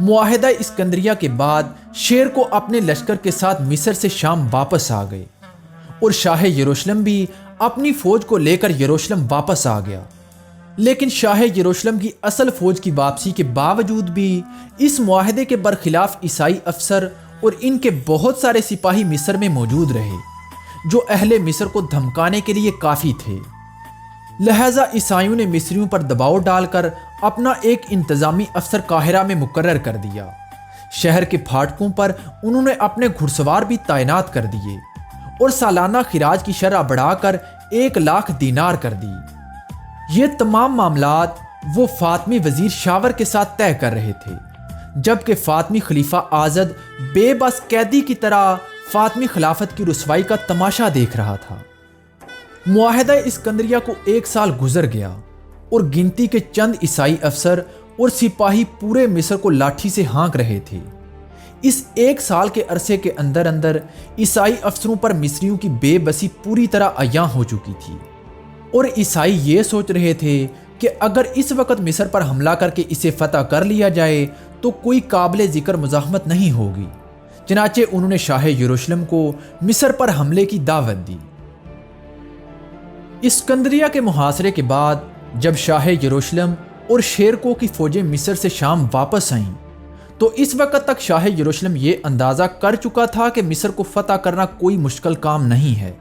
معاہدہ اسکندریہ کے بعد شیر کو اپنے لشکر کے ساتھ مصر سے شام واپس آ گئے اور شاہ یروشلم بھی اپنی فوج کو لے کر یروشلم واپس آ گیا، لیکن شاہ یروشلم کی اصل فوج کی واپسی کے باوجود بھی اس معاہدے کے برخلاف عیسائی افسر اور ان کے بہت سارے سپاہی مصر میں موجود رہے جو اہل مصر کو دھمکانے کے لیے کافی تھے۔ لہٰذا عیسائیوں نے مصریوں پر دباؤ ڈال کر اپنا ایک انتظامی افسر قاہرہ میں مقرر کر دیا۔ شہر کے پھاٹکوں پر انہوں نے اپنے گھڑ سوار بھی تعینات کر دیے اور سالانہ خراج کی شرح بڑھا کر 1,00,000 دینار کر دی۔ یہ تمام معاملات وہ فاطمی وزیر شاور کے ساتھ طے کر رہے تھے، جبکہ فاطمی خلیفہ آزد بے بس قیدی کی طرح فاطمی خلافت کی رسوائی کا تماشا دیکھ رہا تھا۔ معاہدہ اسکندریہ کو 1 سال گزر گیا اور گنتی کے چند عیسائی افسر اور سپاہی پورے مصر کو لاٹھی سے ہانک رہے تھے۔ اس 1 سال کے عرصے کے اندر عیسائی افسروں پر مصریوں کی بے بسی پوری طرح عیاں ہو چکی تھی، اور عیسائی یہ سوچ رہے تھے کہ اگر اس وقت مصر پر حملہ کر کے اسے فتح کر لیا جائے تو کوئی قابل ذکر مزاحمت نہیں ہوگی۔ چنانچہ انہوں نے شاہ یروشلم کو مصر پر حملے کی دعوت دی۔ اسکندریہ کے محاصرے کے بعد جب شاہ یروشلم اور شیرکو کی فوجیں مصر سے شام واپس آئیں تو اس وقت تک شاہ یروشلم یہ اندازہ کر چکا تھا کہ مصر کو فتح کرنا کوئی مشکل کام نہیں ہے،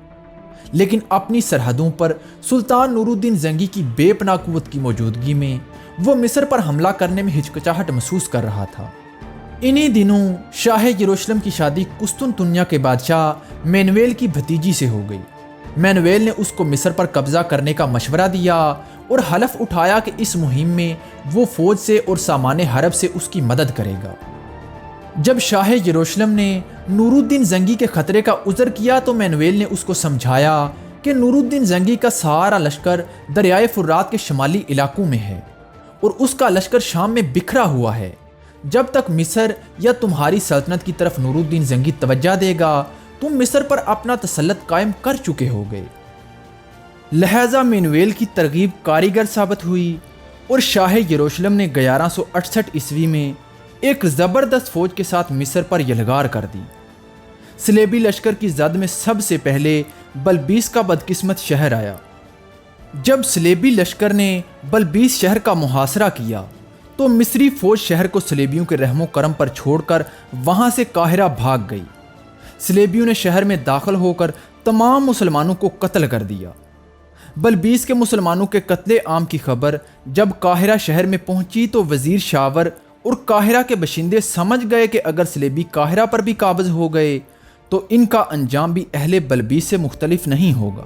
لیکن اپنی سرحدوں پر سلطان نور الدین زنگی کی بے پناہ قوت کی موجودگی میں وہ مصر پر حملہ کرنے میں ہچکچاہٹ محسوس کر رہا تھا۔ انہی دنوں شاہ یروشلم کی شادی قسطنطنیہ کے بادشاہ مینویل کی بھتیجی سے ہو گئی۔ مینویل نے اس کو مصر پر قبضہ کرنے کا مشورہ دیا اور حلف اٹھایا کہ اس مہم میں وہ فوج سے اور سامان حرب سے اس کی مدد کرے گا۔ جب شاہ یروشلم نے نور الدین زنگی کے خطرے کا عذر کیا تو مینویل نے اس کو سمجھایا کہ نور الدین زنگی کا سارا لشکر دریائے فرات کے شمالی علاقوں میں ہے اور اس کا لشکر شام میں بکھرا ہوا ہے۔ جب تک مصر یا تمہاری سلطنت کی طرف نور الدین زنگی توجہ دے گا تم مصر پر اپنا تسلط قائم کر چکے ہو گئے۔ لہٰذا مینویل کی ترغیب کاریگر ثابت ہوئی اور شاہ یروشلم نے 1168 عیسوی میں ایک زبردست فوج کے ساتھ مصر پر یلغار کر دی۔ صلیبی لشکر کی زد میں سب سے پہلے بلبیس کا بدقسمت شہر آیا۔ جب صلیبی لشکر نے بلبیس شہر کا محاصرہ کیا تو مصری فوج شہر کو صلیبیوں کے رحم و کرم پر چھوڑ کر وہاں سے قاہرہ بھاگ گئی۔ صلیبیوں نے شہر میں داخل ہو کر تمام مسلمانوں کو قتل کر دیا۔ بلبیس کے مسلمانوں کے قتل عام کی خبر جب قاہرہ شہر میں پہنچی تو وزیر شاور اور قاہرہ کے باشندے سمجھ گئے کہ اگر صلیبی قاہرہ پر بھی قابض ہو گئے تو ان کا انجام بھی اہل بلبیس سے مختلف نہیں ہوگا۔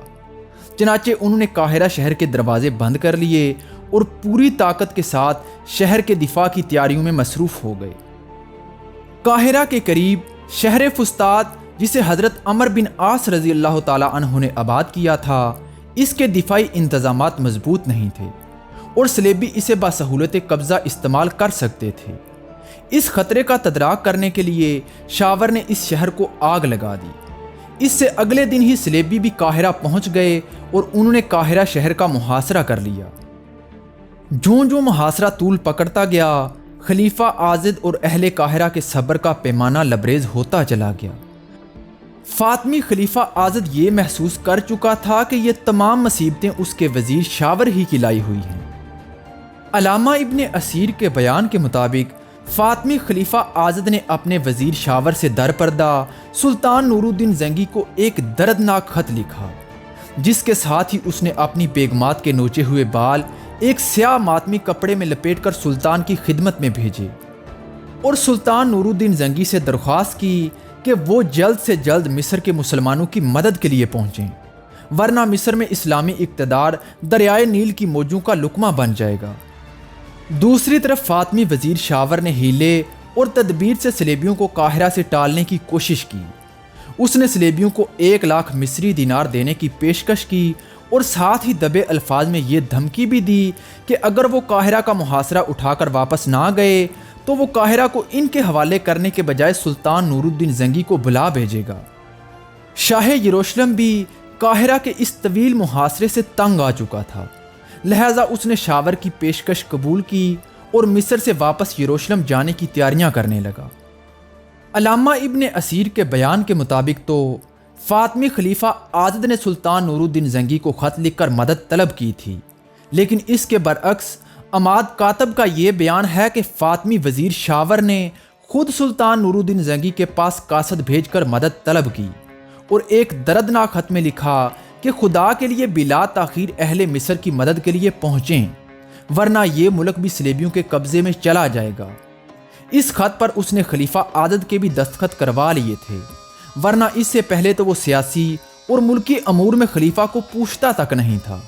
چنانچہ انہوں نے قاہرہ شہر کے دروازے بند کر لیے اور پوری طاقت کے ساتھ شہر کے دفاع کی تیاریوں میں مصروف ہو گئے۔ قاہرہ کے قریب شہر فسطاط جسے حضرت عمر بن عاص رضی اللہ تعالیٰ عنہ نے آباد کیا تھا، اس کے دفاعی انتظامات مضبوط نہیں تھے اور صلیبی اسے بسہولت قبضہ استعمال کر سکتے تھے۔ اس خطرے کا تدارک کرنے کے لیے شاور نے اس شہر کو آگ لگا دی۔ اس سے اگلے دن ہی صلیبی بھی قاہرہ پہنچ گئے اور انہوں نے قاہرہ شہر کا محاصرہ کر لیا۔ جوں محاصرہ طول پکڑتا گیا، خلیفہ آزد اور اہل قاہرہ کے صبر کا پیمانہ لبریز ہوتا چلا گیا۔ فاطمی خلیفہ آزد یہ محسوس کر چکا تھا کہ یہ تمام مصیبتیں اس کے وزیر شاور ہی کی لائی ہوئی ہیں۔ علامہ ابن اسیر کے بیان کے مطابق فاطمی خلیفہ آزد نے اپنے وزیر شاور سے درپردہ سلطان نور الدین زنگی کو ایک دردناک خط لکھا، جس کے ساتھ ہی اس نے اپنی بیگمات کے نوچے ہوئے بال ایک سیاہ ماتمی کپڑے میں لپیٹ کر سلطان کی خدمت میں بھیجے اور سلطان نور الدین زنگی سے درخواست کی کہ وہ جلد سے جلد مصر کے مسلمانوں کی مدد کے لیے پہنچیں، ورنہ مصر میں اسلامی اقتدار دریائے نیل کی موجوں کا لقمہ بن جائے گا۔ دوسری طرف فاطمی وزیر شاور نے ہیلے اور تدبیر سے صلیبیوں کو قاہرہ سے ٹالنے کی کوشش کی۔ اس نے صلیبیوں کو 1,00,000 مصری دینار دینے کی پیشکش کی اور ساتھ ہی دبے الفاظ میں یہ دھمکی بھی دی کہ اگر وہ قاہرہ کا محاصرہ اٹھا کر واپس نہ گئے تو وہ قاہرہ کو ان کے حوالے کرنے کے بجائے سلطان نور الدین زنگی کو بلا بھیجے گا۔ شاہ یروشلم بھی قاہرہ کے اس طویل محاصرے سے تنگ آ چکا تھا، لہٰذا اس نے شاور کی پیشکش قبول کی اور مصر سے واپس یروشلم جانے کی تیاریاں کرنے لگا۔ علامہ ابن اسیر کے بیان کے مطابق تو فاطمی خلیفہ عاضد نے سلطان نور الدین زنگی کو خط لکھ کر مدد طلب کی تھی، لیکن اس کے برعکس عماد کاتب کا یہ بیان ہے کہ فاطمی وزیر شاور نے خود سلطان نور الدین زنگی کے پاس قاصد بھیج کر مدد طلب کی اور ایک دردناک خط میں لکھا کہ خدا کے لیے بلا تاخیر اہل مصر کی مدد کے لیے پہنچیں، ورنہ یہ ملک بھی صلیبیوں کے قبضے میں چلا جائے گا۔ اس خط پر اس نے خلیفہ عاضد کے بھی دستخط کروا لیے تھے، ورنہ اس سے پہلے تو وہ سیاسی اور ملکی امور میں خلیفہ کو پوچھتا تک نہیں تھا۔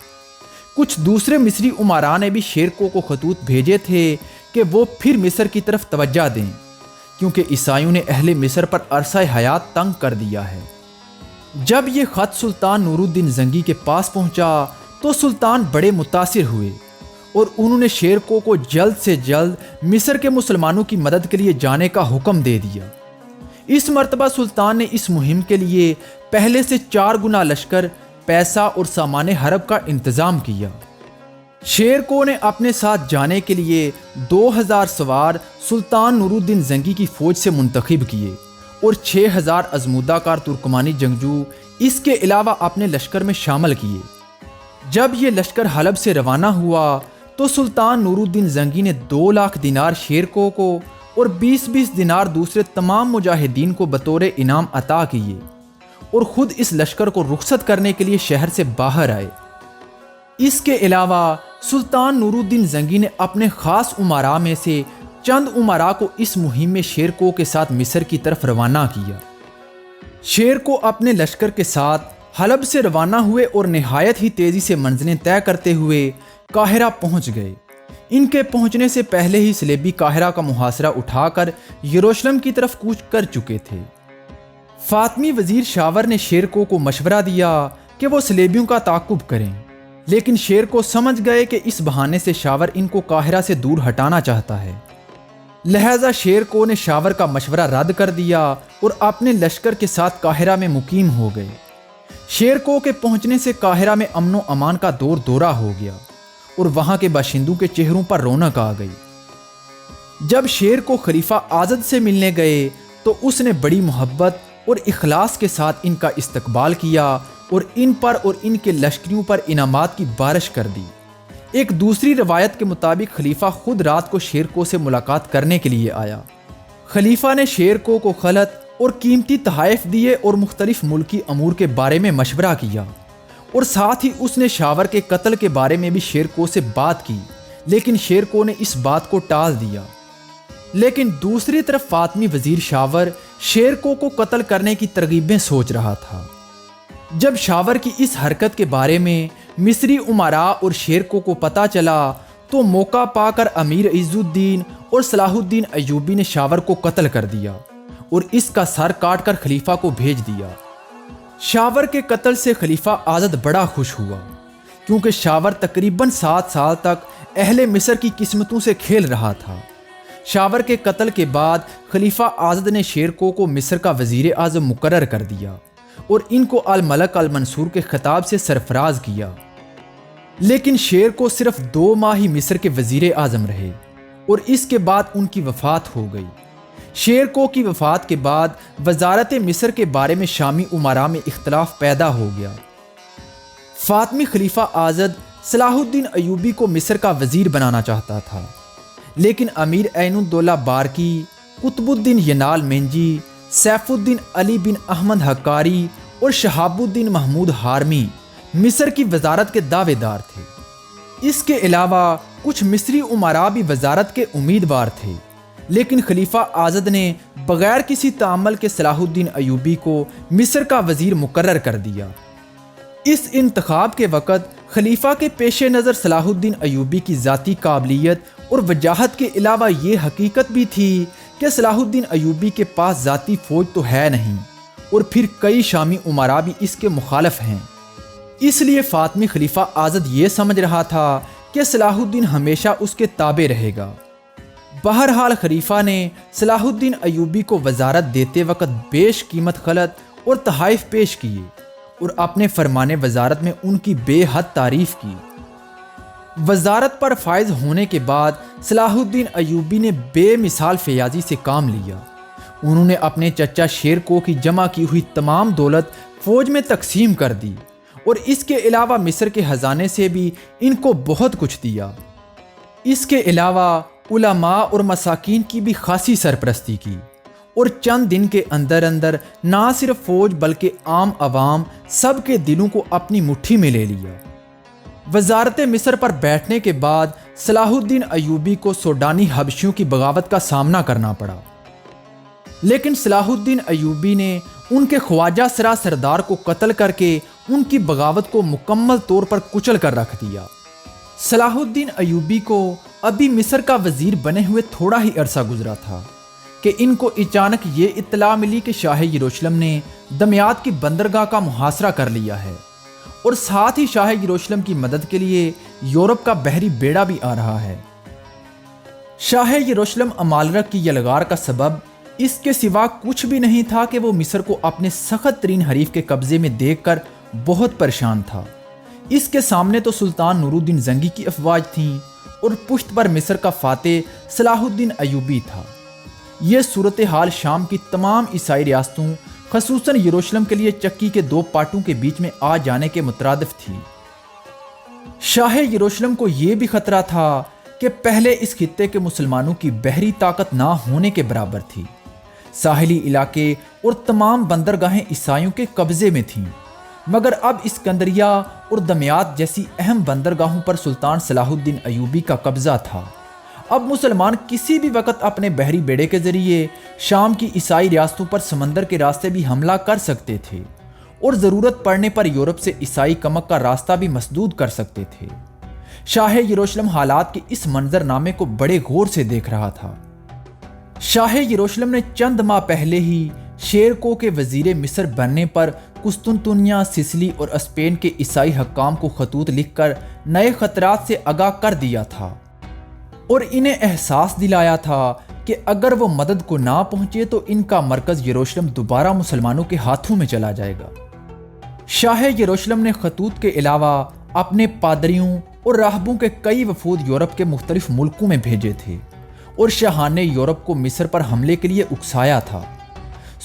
کچھ دوسرے مصری امراء نے بھی شیرکو کو خطوط بھیجے تھے کہ وہ پھر مصر کی طرف توجہ دیں، کیونکہ عیسائیوں نے اہل مصر پر عرصہ حیات تنگ کر دیا ہے۔ جب یہ خط سلطان نور الدین زنگی کے پاس پہنچا تو سلطان بڑے متاثر ہوئے اور انہوں نے شیرکو کو جلد سے جلد مصر کے مسلمانوں کی مدد کے لیے جانے کا حکم دے دیا۔ اس مرتبہ سلطان نے اس مہم کے لیے پہلے سے 4 گنا لشکر، پیسہ اور سامان حرب کا انتظام کیا۔ شیرکو نے اپنے ساتھ جانے کے لیے 2000 سوار سلطان نور الدین زنگی کی فوج سے منتخب کیے اور 6000 ازمودہ کار ترکمانی جنگجو اس کے علاوہ اپنے لشکر میں شامل کیے۔ جب یہ لشکر حلب سے روانہ ہوا تو سلطان نور الدین زنگی نے 2 لاکھ دینار شیرکو کو اور 20-20 دینار دوسرے تمام مجاہدین کو بطور انعام عطا کیے اور خود اس لشکر کو رخصت کرنے کے لیے شہر سے باہر آئے۔ اس کے علاوہ سلطان نور الدین زنگی نے اپنے خاص امراء میں سے چند امراء کو اس مہم میں شیرکو کے ساتھ مصر کی طرف روانہ کیا۔ شیرکو اپنے لشکر کے ساتھ حلب سے روانہ ہوئے اور نہایت ہی تیزی سے منزلیں طے کرتے ہوئے قاہرہ پہنچ گئے۔ ان کے پہنچنے سے پہلے ہی صلیبی قاہرہ کا محاصرہ اٹھا کر یروشلم کی طرف کوچ کر چکے تھے۔ فاطمی وزیر شاور نے شیرکو کو مشورہ دیا کہ وہ صلیبیوں کا تعاقب کریں، لیکن شیرکو سمجھ گئے کہ اس بہانے سے شاور ان کو قاہرہ سے دور ہٹانا چاہتا ہے، لہٰذا شیرکو نے شاور کا مشورہ رد کر دیا اور اپنے لشکر کے ساتھ قاہرہ میں مقیم ہو گئے۔ شیرکو کے پہنچنے سے قاہرہ میں امن و امان کا دور دورہ ہو گیا اور وہاں کے باشندوں کے چہروں پر رونق آ گئی۔ جب شیرکو خلیفہ عاضد سے ملنے گئے تو اس نے بڑی محبت اور اخلاص کے ساتھ ان کا استقبال کیا اور ان پر اور ان کے لشکریوں پر انعامات کی بارش کر دی۔ ایک دوسری روایت کے مطابق خلیفہ خود رات کو شیرکو سے ملاقات کرنے کے لیے آیا۔ خلیفہ نے شیرکو کو خلط اور قیمتی تحائف دیے اور مختلف ملکی امور کے بارے میں مشورہ کیا، اور ساتھ ہی اس نے شاور کے قتل کے بارے میں بھی شیرکو سے بات کی، لیکن شیرکو نے اس بات کو ٹال دیا۔ لیکن دوسری طرف فاطمی وزیر شاور شیرکو کو قتل کرنے کی ترغیبیں سوچ رہا تھا۔ جب شاور کی اس حرکت کے بارے میں مصری امراء اور شیرکو کو پتہ چلا تو موقع پا کر امیر عز الدین اور صلاح الدین ایوبی نے شاور کو قتل کر دیا اور اس کا سر کاٹ کر خلیفہ کو بھیج دیا۔ شاور کے قتل سے خلیفہ عاضد بڑا خوش ہوا، کیونکہ شاور تقریباً 7 سال تک اہل مصر کی قسمتوں سے کھیل رہا تھا۔ شاور کے قتل کے بعد خلیفہ عاضد نے شیرکو کو مصر کا وزیر اعظم مقرر کر دیا اور ان کو الملک المنصور کے خطاب سے سرفراز کیا۔ لیکن شیرکو صرف 2 ماہ ہی مصر کے وزیر اعظم رہے اور اس کے بعد ان کی وفات ہو گئی۔ شیرکو کی وفات کے بعد وزارت مصر کے بارے میں شامی امراء میں اختلاف پیدا ہو گیا۔ فاطمی خلیفہ عاضد صلاح الدین ایوبی کو مصر کا وزیر بنانا چاہتا تھا، لیکن امیر عین الدولہ بارکی، قطب الدین ینال مینجی، سیف الدین علی بن احمد حقاری اور شہاب الدین محمود ہارمی مصر کی وزارت کے دعوے دار تھے۔ اس کے علاوہ کچھ مصری امراء بھی وزارت کے امیدوار تھے، لیکن خلیفہ عاضد نے بغیر کسی تعامل کے صلاح الدین ایوبی کو مصر کا وزیر مقرر کر دیا۔ اس انتخاب کے وقت خلیفہ کے پیش نظر صلاح الدین ایوبی کی ذاتی قابلیت اور وجاہت کے علاوہ یہ حقیقت بھی تھی کہ صلاح الدین ایوبی کے پاس ذاتی فوج تو ہے نہیں، اور پھر کئی شامی امراء بھی اس کے مخالف ہیں۔ اس لیے فاطمی خلیفہ عاضد یہ سمجھ رہا تھا کہ صلاح الدین ہمیشہ اس کے تابع رہے گا۔ بہرحال خلیفہ نے صلاح الدین ایوبی کو وزارت دیتے وقت بیش قیمت خلط اور تحائف پیش کیے اور اپنے فرمان وزارت میں ان کی بے حد تعریف کی۔ وزارت پر فائز ہونے کے بعد صلاح الدین ایوبی نے بے مثال فیاضی سے کام لیا۔ انہوں نے اپنے چچا شیر کو کی جمع کی ہوئی تمام دولت فوج میں تقسیم کر دی اور اس کے علاوہ مصر کے خزانے سے بھی ان کو بہت کچھ دیا۔ اس کے علاوہ علماء اور مساکین کی بھی خاصی سرپرستی کی اور چند دن کے اندر اندر نہ صرف فوج بلکہ عام عوام سب کے دلوں کو اپنی مٹھی میں لے لیا۔ وزارت مصر پر بیٹھنے کے بعد صلاح الدین ایوبی کو سوڈانی حبشیوں کی بغاوت کا سامنا کرنا پڑا، لیکن صلاح الدین ایوبی نے ان کے خواجہ سرا سردار کو قتل کر کے ان کی بغاوت کو مکمل طور پر کچل کر رکھ دیا۔ صلاح الدین ایوبی کو ابھی مصر کا وزیر بنے ہوئے تھوڑا ہی عرصہ گزرا تھا کہ ان کو اچانک یہ اطلاع ملی کہ شاہ یروشلم نے دمیاط کی بندرگاہ کا محاصرہ کر لیا ہے اور ساتھ ہی شاہ یروشلم کی مدد کے لیے یورپ کا بحری بیڑا بھی آ رہا ہے۔ شاہ یروشلم امالرک کی یلغار کا سبب اس کے سوا کچھ بھی نہیں تھا کہ وہ مصر کو اپنے سخت ترین حریف کے قبضے میں دیکھ کر بہت پریشان تھا۔ اس کے سامنے تو سلطان نور الدین زنگی کی افواج تھیں اور پشت پر مصر کا فاتح صلاح الدین ایوبی تھا۔ یہ صورتحال شام کی تمام عیسائی ریاستوں خصوصاً یروشلم کے لیے چکی کے دو پارٹوں کے بیچ میں آ جانے کے مترادف تھی۔ شاہ یروشلم کو یہ بھی خطرہ تھا کہ پہلے اس خطے کے مسلمانوں کی بحری طاقت نہ ہونے کے برابر تھی۔ ساحلی علاقے اور تمام بندرگاہیں عیسائیوں کے قبضے میں تھیں، مگر اب اسکندریہ اور دمیاط جیسی اہم بندرگاہوں پر سلطان صلاح الدین ایوبی کا قبضہ تھا۔ اب مسلمان کسی بھی وقت اپنے بحری بیڑے کے ذریعے شام کی عیسائی ریاستوں پر سمندر کے راستے بھی حملہ کر سکتے تھے اور ضرورت پڑنے پر یورپ سے عیسائی کمک کا راستہ بھی مسدود کر سکتے تھے۔ شاہ یروشلم حالات کے اس منظر نامے کو بڑے غور سے دیکھ رہا تھا۔ شاہ یروشلم نے چند ماہ پہلے ہی شیرکو کے وزیر مصر بننے پر قسطنطنیہ، سسلی اور اسپین کے عیسائی حکام کو خطوط لکھ کر نئے خطرات سے آگاہ کر دیا تھا اور انہیں احساس دلایا تھا کہ اگر وہ مدد کو نہ پہنچے تو ان کا مرکز یروشلم دوبارہ مسلمانوں کے ہاتھوں میں چلا جائے گا۔ شاہ یروشلم نے خطوط کے علاوہ اپنے پادریوں اور راہبوں کے کئی وفود یورپ کے مختلف ملکوں میں بھیجے تھے اور شاہان نے یورپ کو مصر پر حملے کے لیے اکسایا تھا۔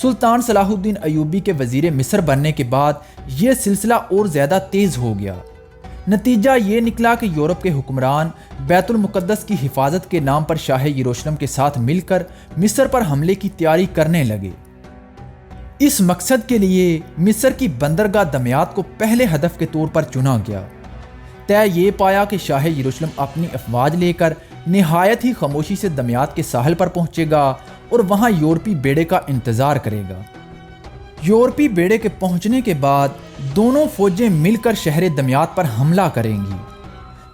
سلطان صلاح الدین ایوبی کے وزیر مصر بننے کے بعد یہ سلسلہ اور زیادہ تیز ہو گیا۔ نتیجہ یہ نکلا کہ یورپ کے حکمران بیت المقدس کی حفاظت کے نام پر شاہ یروشلم کے ساتھ مل کر مصر پر حملے کی تیاری کرنے لگے۔ اس مقصد کے لیے مصر کی بندرگاہ دمیاط کو پہلے ہدف کے طور پر چنا گیا۔ طے یہ پایا کہ شاہ یروشلم اپنی افواج لے کر نہایت ہی خاموشی سے دمیاط کے ساحل پر پہنچے گا اور وہاں یورپی بیڑے کا انتظار کرے گا۔ یورپی بیڑے کے پہنچنے کے بعد دونوں فوجیں مل کر شہر دمیاط پر حملہ کریں گی۔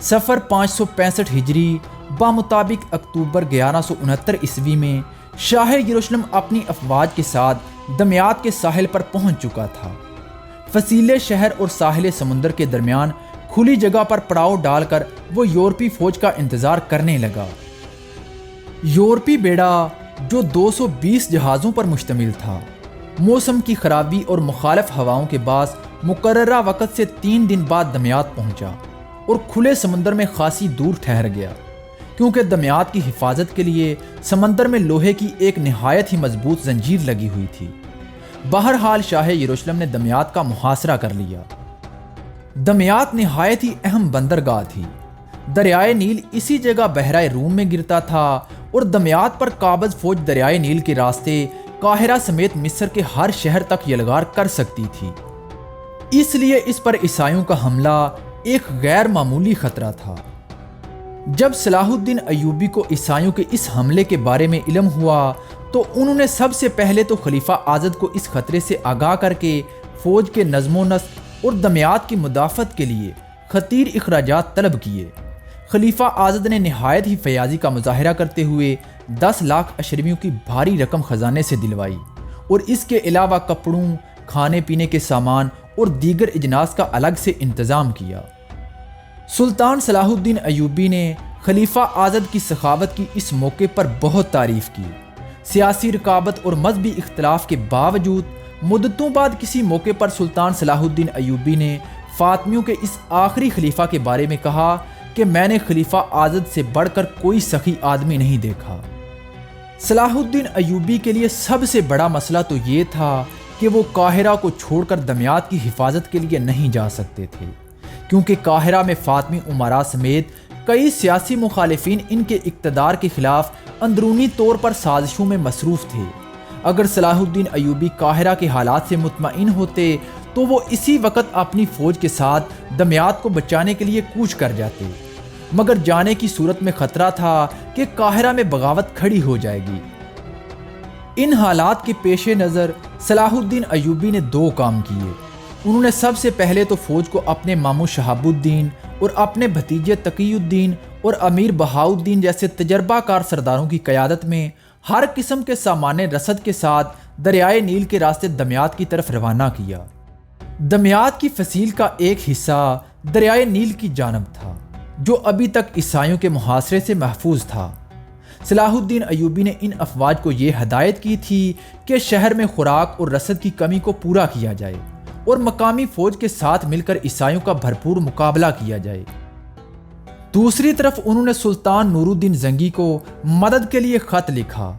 سفر 565 ہجری بمطابق اکتوبر 1169 عیسوی میں شاہ یروشلم اپنی افواج کے ساتھ دمیاط کے ساحل پر پہنچ چکا تھا۔ فسیلے شہر اور ساحل سمندر کے درمیان کھلی جگہ پر پڑاؤ ڈال کر وہ یورپی فوج کا انتظار کرنے لگا۔ یورپی بیڑا جو 220 جہازوں پر مشتمل تھا، موسم کی خرابی اور مخالف ہواؤں کے باعث مقررہ وقت سے 3 دن بعد دمیاط پہنچا اور کھلے سمندر میں خاصی دور ٹھہر گیا، کیونکہ دمیاط کی حفاظت کے لیے سمندر میں لوہے کی ایک نہایت ہی مضبوط زنجیر لگی ہوئی تھی۔ بہرحال شاہ یروشلم نے دمیاط کا محاصرہ کر لیا۔ دمیاط نہایت ہی اہم بندرگاہ تھی۔ دریائے نیل اسی جگہ بحیرہ روم میں گرتا تھا اور دمیاط پر قابض فوج دریائے نیل کے راستے قاہرہ سمیت مصر کے ہر شہر تک یلغار کر سکتی تھی۔ اس لیے اس پر عیسائیوں کا حملہ ایک غیر معمولی خطرہ تھا۔ جب صلاح الدین ایوبی کو عیسائیوں کے اس حملے کے بارے میں علم ہوا تو انہوں نے سب سے پہلے تو خلیفہ آزد کو اس خطرے سے آگاہ کر کے فوج کے نظم و نسق اور دمیاط کی مدافعت کے لیے خطیر اخراجات طلب کیے۔ خلیفہ آزد نے نہایت ہی فیاضی کا مظاہرہ کرتے ہوئے 10 لاکھ اشرمیوں کی بھاری رقم خزانے سے دلوائی اور اس کے علاوہ کپڑوں، کھانے پینے کے سامان اور دیگر اجناس کا الگ سے انتظام کیا۔ سلطان صلاح الدین ایوبی نے خلیفہ آزد کی سخاوت کی اس موقع پر بہت تعریف کی۔ سیاسی رکابت اور مذہبی اختلاف کے باوجود مدتوں بعد کسی موقع پر سلطان صلاح الدین ایوبی نے فاطمیوں کے اس آخری خلیفہ کے بارے میں کہا کہ میں نے خلیفہ آزد سے بڑھ کر کوئی سخی آدمی نہیں دیکھا۔ صلاح الدین ایوبی کے لیے سب سے بڑا مسئلہ تو یہ تھا کہ وہ قاہرہ کو چھوڑ کر دمیاط کی حفاظت کے لیے نہیں جا سکتے تھے، کیونکہ قاہرہ میں فاطمی امراء سمیت کئی سیاسی مخالفین ان کے اقتدار کے خلاف اندرونی طور پر سازشوں میں مصروف تھے۔ اگر صلاح الدین ایوبی قاہرہ کے حالات سے مطمئن ہوتے تو وہ اسی وقت اپنی فوج کے ساتھ دمیاط کو بچانے کے لیے کوچ کر جاتے، مگر جانے کی صورت میں خطرہ تھا کہ قاہرہ میں بغاوت کھڑی ہو جائے گی۔ ان حالات کے پیش نظر صلاح الدین ایوبی نے دو کام کیے۔ انہوں نے سب سے پہلے تو فوج کو اپنے ماموں شہاب الدین اور اپنے بھتیجے تقی الدین اور امیر بہاؤالدین جیسے تجربہ کار سرداروں کی قیادت میں ہر قسم کے سامان رسد کے ساتھ دریائے نیل کے راستے دمیاط کی طرف روانہ کیا۔ دمیاط کی فصیل کا ایک حصہ دریائے نیل کی جانب تھا، جو ابھی تک عیسائیوں کے محاصرے سے محفوظ تھا۔ صلاح الدین ایوبی نے ان افواج کو یہ ہدایت کی تھی کہ شہر میں خوراک اور رسد کی کمی کو پورا کیا جائے اور مقامی فوج کے ساتھ مل کر عیسائیوں کا بھرپور مقابلہ کیا جائے۔ دوسری طرف انہوں نے سلطان نور الدین زنگی کو مدد کے لیے خط لکھا۔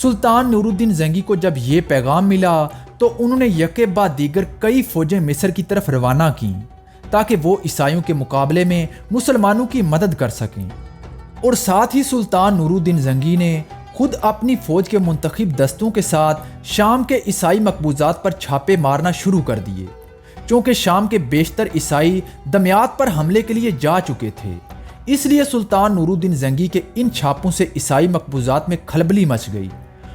سلطان نور الدین زنگی کو جب یہ پیغام ملا تو انہوں نے یکے بعد دیگر کئی فوجیں مصر کی طرف روانہ کیں تاکہ وہ عیسائیوں کے مقابلے میں مسلمانوں کی مدد کر سکیں، اور ساتھ ہی سلطان نور الدین زنگی نے خود اپنی فوج کے منتخب دستوں کے ساتھ شام کے عیسائی مقبوضات پر چھاپے مارنا شروع کر دیے، چونکہ شام کے بیشتر عیسائی دمیاط پر حملے کے لیے جا چکے تھے۔ اس لیے سلطان نور الدین زنگی کے ان چھاپوں سے عیسائی مقبوضات میں کھلبلی مچ گئی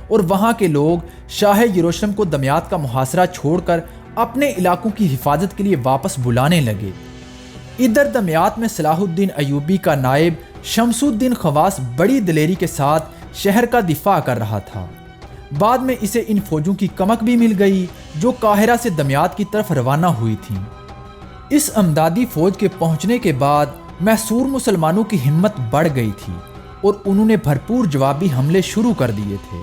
اور وہاں کے لوگ شاہ یروشلم کو دمیاط کا محاصرہ چھوڑ کر اپنے علاقوں کی حفاظت کے لیے واپس بلانے لگے۔ ادھر دمیاط میں صلاح الدین ایوبی کا نائب شمس الدین خواص بڑی دلیری کے ساتھ شہر کا دفاع کر رہا تھا۔ بعد میں اسے ان فوجوں کی کمک بھی مل گئی جو قاہرہ سے دمیاط کی طرف روانہ ہوئی تھیں۔ اس امدادی فوج کے پہنچنے کے بعد محصور مسلمانوں کی ہمت بڑھ گئی تھی اور انہوں نے بھرپور جوابی حملے شروع کر دیے تھے۔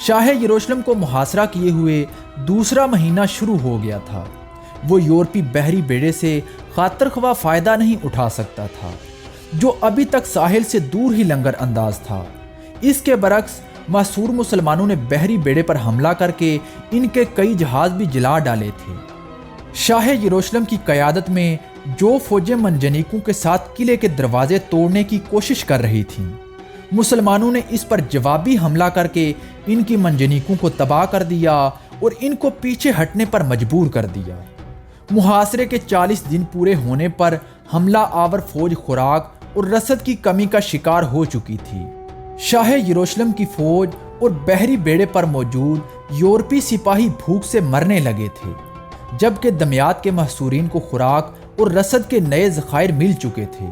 شاہ یروشلم کو محاصرہ کیے ہوئے دوسرا مہینہ شروع ہو گیا تھا۔ وہ یورپی بحری بیڑے سے خاطر خواہ فائدہ نہیں اٹھا سکتا تھا، جو ابھی تک ساحل سے دور ہی لنگر انداز تھا۔ اس کے برعکس محصور مسلمانوں نے بحری بیڑے پر حملہ کر کے ان کے کئی جہاز بھی جلا ڈالے تھے۔ شاہ یروشلم کی قیادت میں جو فوجیں منجنیقوں کے ساتھ قلعے کے دروازے توڑنے کی کوشش کر رہی تھیں، مسلمانوں نے اس پر جوابی حملہ کر کے ان کی منجنیقوں کو تباہ کر دیا اور ان کو پیچھے ہٹنے پر مجبور کر دیا۔ محاصرے کے 40 دن پورے ہونے پر حملہ آور فوج خوراک اور رسد کی کمی کا شکار ہو چکی تھی۔ شاہ یروشلم کی فوج اور بحری بیڑے پر موجود یورپی سپاہی بھوک سے مرنے لگے تھے، جبکہ دمیاط کے محصورین کو خوراک اور رسد کے نئے ذخائر مل چکے تھے۔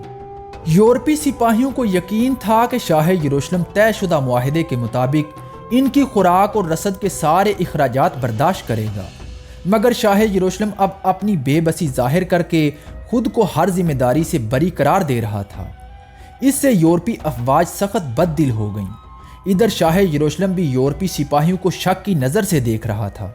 یورپی سپاہیوں کو یقین تھا کہ شاہ یروشلم طے شدہ معاہدے کے مطابق ان کی خوراک اور رسد کے سارے اخراجات برداشت کرے گا، مگر شاہ یروشلم اب اپنی بے بسی ظاہر کر کے خود کو ہر ذمہ داری سے بری قرار دے رہا تھا۔ اس سے یورپی افواج سخت بد دل ہو گئیں۔ ادھر شاہ یروشلم بھی یورپی سپاہیوں کو شک کی نظر سے دیکھ رہا تھا۔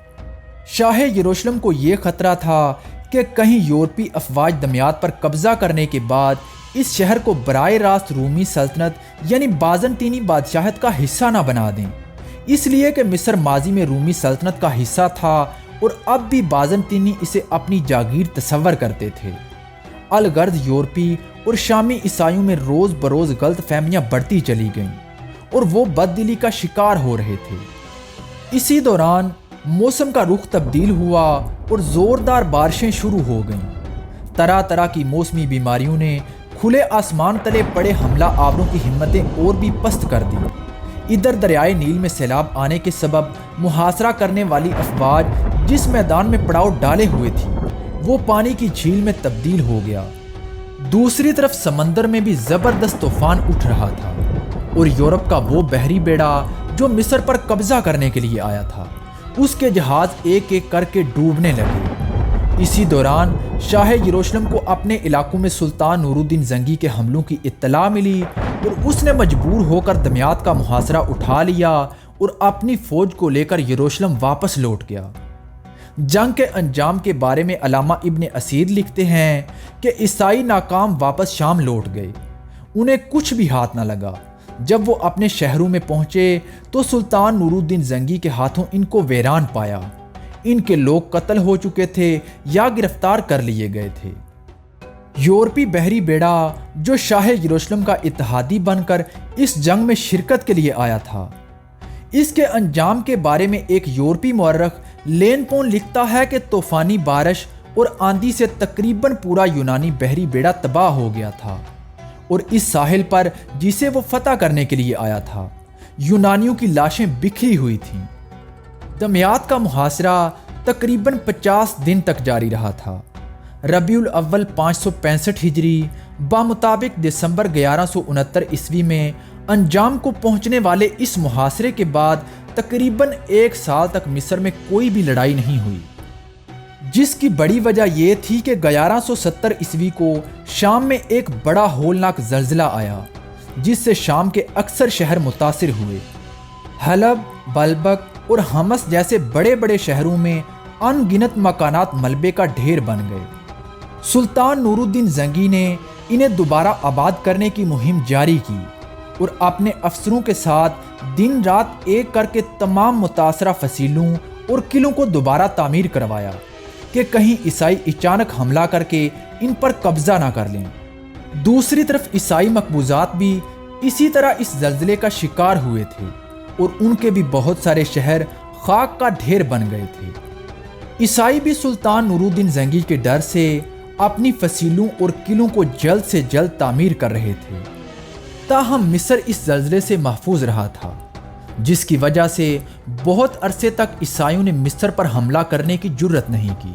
شاہ یروشلم کو یہ خطرہ تھا کہ کہیں یورپی افواج دمیاط پر قبضہ کرنے کے بعد اس شہر کو براہ راست رومی سلطنت یعنی بازنطینی بادشاہت کا حصہ نہ بنا دیں، اس لیے کہ مصر ماضی میں رومی سلطنت کا حصہ تھا اور اب بھی بازنطینی اسے اپنی جاگیر تصور کرتے تھے۔ الغرض یورپی اور شامی عیسائیوں میں روز بروز غلط فہمیاں بڑھتی چلی گئیں اور وہ بد دلی کا شکار ہو رہے تھے۔ اسی دوران موسم کا رخ تبدیل ہوا اور زوردار بارشیں شروع ہو گئیں۔ طرح طرح کی موسمی بیماریوں نے کھلے آسمان تلے پڑے حملہ آوروں کی ہمتیں اور بھی پست کر دی۔ ادھر دریائے نیل میں سیلاب آنے کے سبب محاصرہ کرنے والی افواج جس میدان میں پڑاؤ ڈالے ہوئے تھی وہ پانی کی جھیل میں تبدیل ہو گیا۔ دوسری طرف سمندر میں بھی زبردست طوفان اٹھ رہا تھا اور یورپ کا وہ بحری بیڑا جو مصر پر قبضہ کرنے کے لیے آیا تھا، اس کے جہاز ایک ایک کر کے ڈوبنے لگے۔ اسی دوران شاہ یروشلم کو اپنے علاقوں میں سلطان نور الدین زنگی کے حملوں کی اطلاع ملی اور اس نے مجبور ہو کر دمیاط کا محاصرہ اٹھا لیا اور اپنی فوج کو لے کر یروشلم واپس لوٹ گیا۔ جنگ کے انجام کے بارے میں علامہ ابن اسیر لکھتے ہیں کہ عیسائی ناکام واپس شام لوٹ گئے، انہیں کچھ بھی ہاتھ نہ لگا۔ جب وہ اپنے شہروں میں پہنچے تو سلطان نور الدین زنگی کے ہاتھوں ان کو ویران پایا، ان کے لوگ قتل ہو چکے تھے یا گرفتار کر لیے گئے تھے۔ یورپی بحری بیڑا جو شاہ یروشلم کا اتحادی بن کر اس جنگ میں شرکت کے لیے آیا تھا، اس کے انجام کے بارے میں ایک یورپی مورخ لین پون لکھتا ہے کہ طوفانی بارش اور آندھی سے تقریباً پورا یونانی بحری بیڑا تباہ ہو گیا تھا، اور اس ساحل پر جسے وہ فتح کرنے کے لیے آیا تھا یونانیوں کی لاشیں بکھری ہوئی تھیں۔ دمیات کا محاصرہ تقریباً 50 دن تک جاری رہا تھا۔ ربیع الاول 565 ہجری بمطابق دسمبر 1169 عیسوی میں انجام کو پہنچنے والے اس محاصرے کے بعد تقریباً 1 سال تک مصر میں کوئی بھی لڑائی نہیں ہوئی، جس کی بڑی وجہ یہ تھی کہ 1170 عیسوی کو شام میں ایک بڑا ہولناک زلزلہ آیا جس سے شام کے اکثر شہر متاثر ہوئے۔ حلب، بلبک اور حمص جیسے بڑے بڑے شہروں میں ان گنت مکانات ملبے کا ڈھیر بن گئے۔ سلطان نور الدین زنگی نے انہیں دوبارہ آباد کرنے کی مہم جاری کی اور اپنے افسروں کے ساتھ دن رات ایک کر کے تمام متاثرہ فصیلوں اور قلعوں کو دوبارہ تعمیر کروایا کہ کہیں عیسائی اچانک حملہ کر کے ان پر قبضہ نہ کر لیں۔ دوسری طرف عیسائی مقبوضات بھی اسی طرح اس زلزلے کا شکار ہوئے تھے اور ان کے بھی بہت سارے شہر خاک کا ڈھیر بن گئے تھے۔ عیسائی بھی سلطان نور الدین زنگی کے ڈر سے اپنی فصیلوں اور قلعوں کو جلد سے جلد تعمیر کر رہے تھے، تاہم مصر اس زلزلے سے محفوظ رہا تھا، جس کی وجہ سے بہت عرصے تک عیسائیوں نے مصر پر حملہ کرنے کی جرت نہیں کی۔